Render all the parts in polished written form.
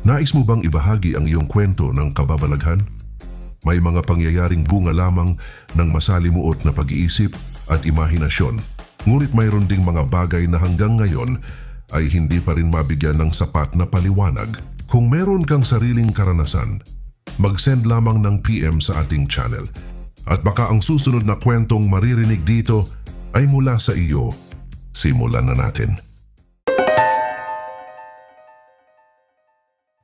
Nais mo bang ibahagi ang iyong kwento ng kababalaghan? May mga pangyayaring bunga lamang ng masalimuot na pag-iisip at imahinasyon. Ngunit mayroon ding mga bagay na hanggang ngayon ay hindi pa rin mabigyan ng sapat na paliwanag. Kung meron kang sariling karanasan, mag-send lamang ng PM sa ating channel. At baka ang susunod na kwentong maririnig dito ay mula sa iyo. Simulan na natin.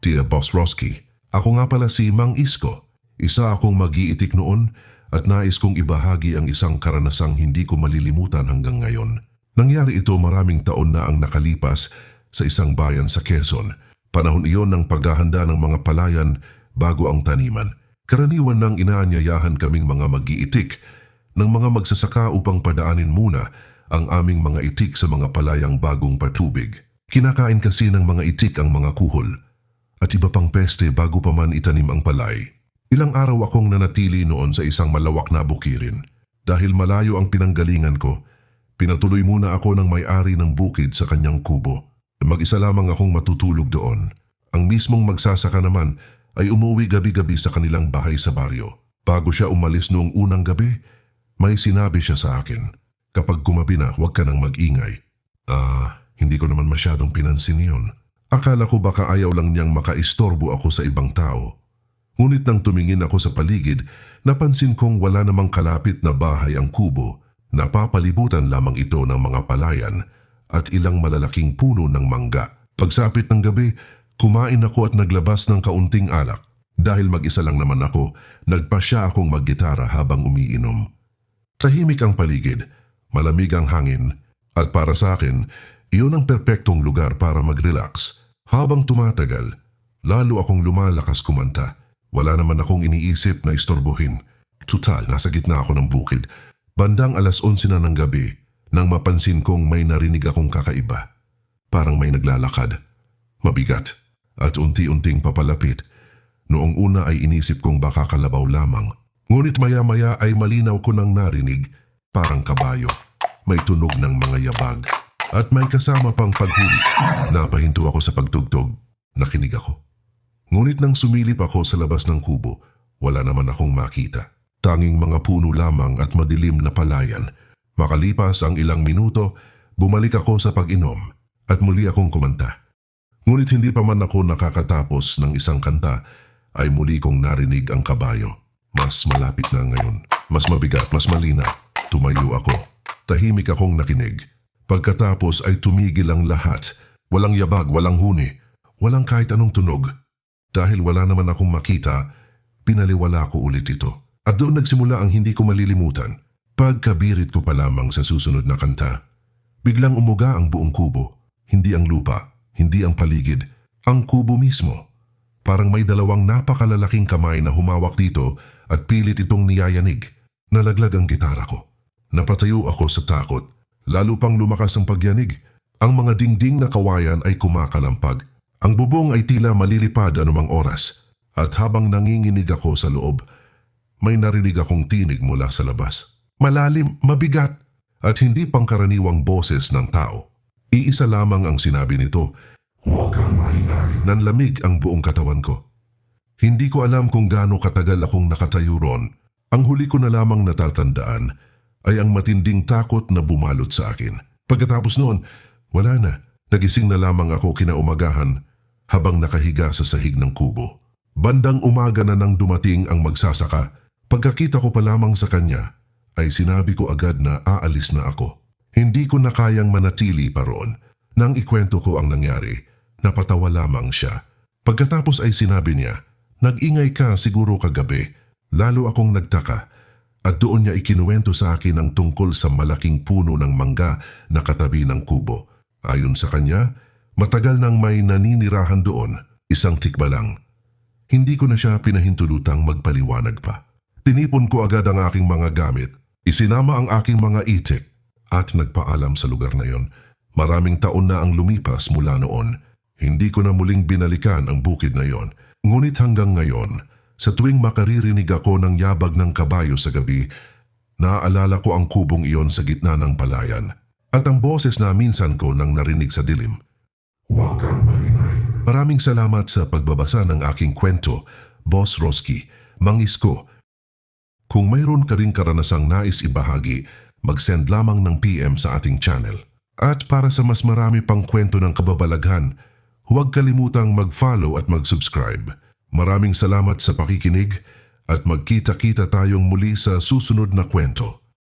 Dear Boss Roski, ako nga pala si Mang Isko. Isa akong mag-iitik noon at nais kong ibahagi ang isang karanasang hindi ko malilimutan hanggang ngayon. Nangyari ito maraming taon na ang nakalipas sa isang bayan sa Quezon. Panahon iyon ng paghahanda ng mga palayan bago ang taniman. Karaniwan nang inaanyayahan kaming mga mag-iitik ng mga magsasaka upang padaanin muna ang aming mga itik sa mga palayang bagong patubig. Kinakain kasi ng mga itik ang mga kuhol at iba pang peste bago pa man itanim ang palay. Ilang araw akong nanatili noon sa isang malawak na bukirin. Dahil malayo ang pinanggalingan ko, pinatuloy muna ako ng may-ari ng bukid sa kanyang kubo. Mag-isa lamang akong matutulog doon. Ang mismong magsasaka naman ay umuwi gabi-gabi sa kanilang bahay sa baryo. Bago siya umalis noong unang gabi, may sinabi siya sa akin, "Kapag kumabi na, huwag ka nang mag-ingay." Hindi ko naman masyadong pinansin yun. Akala ko baka ayaw lang niyang makaistorbo ako sa ibang tao. Ngunit nang tumingin ako sa paligid, napansin kong wala namang kalapit na bahay ang kubo. Napapalibutan lamang ito ng mga palayan at ilang malalaking puno ng mangga. Pagsapit ng gabi, kumain ako at naglabas ng kaunting alak. Dahil mag-isa lang naman ako, nagpasya akong maggitara habang umiinom. Tahimik ang paligid, malamig ang hangin, at para sa akin, iyon ang perpektong lugar para mag-relax. Habang tumatagal, lalo akong lumalakas kumanta. Wala naman akong iniisip na istorbohin. Tutal, nasa gitna ako ng bukid. Bandang 11:00 na ng gabi, nang mapansin kong may narinig akong kakaiba. Parang may naglalakad. Mabigat at unti-unting papalapit. Noong una ay inisip kong baka kalabaw lamang. Ngunit maya-maya ay malinaw ko nang narinig, parang kabayo. May tunog ng mga yabag at may kasama pang paghuli. Napahinto ako sa pagtugtog. Nakinig ako. Ngunit nang sumilip ako sa labas ng kubo, wala naman akong makita. Tanging mga puno lamang at madilim na palayan. Makalipas ang ilang minuto, bumalik ako sa pag-inom at muli akong kumanta. Ngunit hindi pa man ako nakakatapos ng isang kanta, ay muli kong narinig ang kabayo. Mas malapit na ngayon. Mas mabigat, mas malinaw. Tumayo ako. Tahimik akong nakinig. Pagkatapos ay tumigil ang lahat. Walang yabag, walang huni, walang kahit anong tunog. Dahil wala naman akong makita, pinaliwala ko ulit ito. At doon nagsimula ang hindi ko malilimutan. Pagkabirit ko pa lamang sa susunod na kanta, biglang umuga ang buong kubo. Hindi ang lupa, hindi ang paligid, ang kubo mismo. Parang may dalawang napakalalaking kamay na humawak dito at pilit itong niyayanig. Nalaglag ang gitara ko. Napatayo ako sa takot. Lalo pang lumakas ang pagyanig. Ang mga dingding na kawayan ay kumakalampag. Ang bubong ay tila malilipad anumang oras. At habang nanginginig ako sa loob, may narinig akong tinig mula sa labas. Malalim, mabigat, at hindi pangkaraniwang boses ng tao. Iisa lamang ang sinabi nito, "Huwag kang maingay." Nanlamig ang buong katawan ko. Hindi ko alam kung gaano katagal akong nakatayo ron. Ang huli ko na lamang natatandaan ay ang matinding takot na bumalot sa akin. Pagkatapos noon, wala na. Nagising na lamang ako kinaumagahan habang nakahiga sa sahig ng kubo. Bandang umaga na nang dumating ang magsasaka. Pagkakita ko pa lamang sa kanya, ay sinabi ko agad na aalis na ako. Hindi ko na kayang manatili pa roon. Nang ikwento ko ang nangyari, napatawa lamang siya. Pagkatapos ay sinabi niya, "Nag-ingay ka siguro kagabi." Lalo akong nagtaka. At doon niya ikinuwento sa akin ang tungkol sa malaking puno ng mangga na katabi ng kubo. Ayon sa kanya, matagal nang may naninirahan doon, isang tikba lang. Hindi ko na siya pinahintulutang magpaliwanag pa. Tinipon ko agad ang aking mga gamit, isinama ang aking mga itik at nagpaalam sa lugar na yon. Maraming taon na ang lumipas mula noon. Hindi ko na muling binalikan ang bukid na yon. Ngunit hanggang ngayon, sa tuwing makaririnig ako ng yabag ng kabayo sa gabi, naaalala ko ang kubong iyon sa gitna ng palayan. At ang boses na minsan ko nang narinig sa dilim, "Huwag kang maingay." Maraming salamat sa pagbabasa ng aking kwento, Boss Roski, Mang Isko. Kung mayroon ka ring karanasang nais ibahagi, mag-send lamang ng PM sa ating channel. At para sa mas marami pang kwento ng kababalaghan, huwag kalimutang mag-follow at mag-subscribe. Maraming salamat sa pakikinig at magkita-kita tayong muli sa susunod na kwento.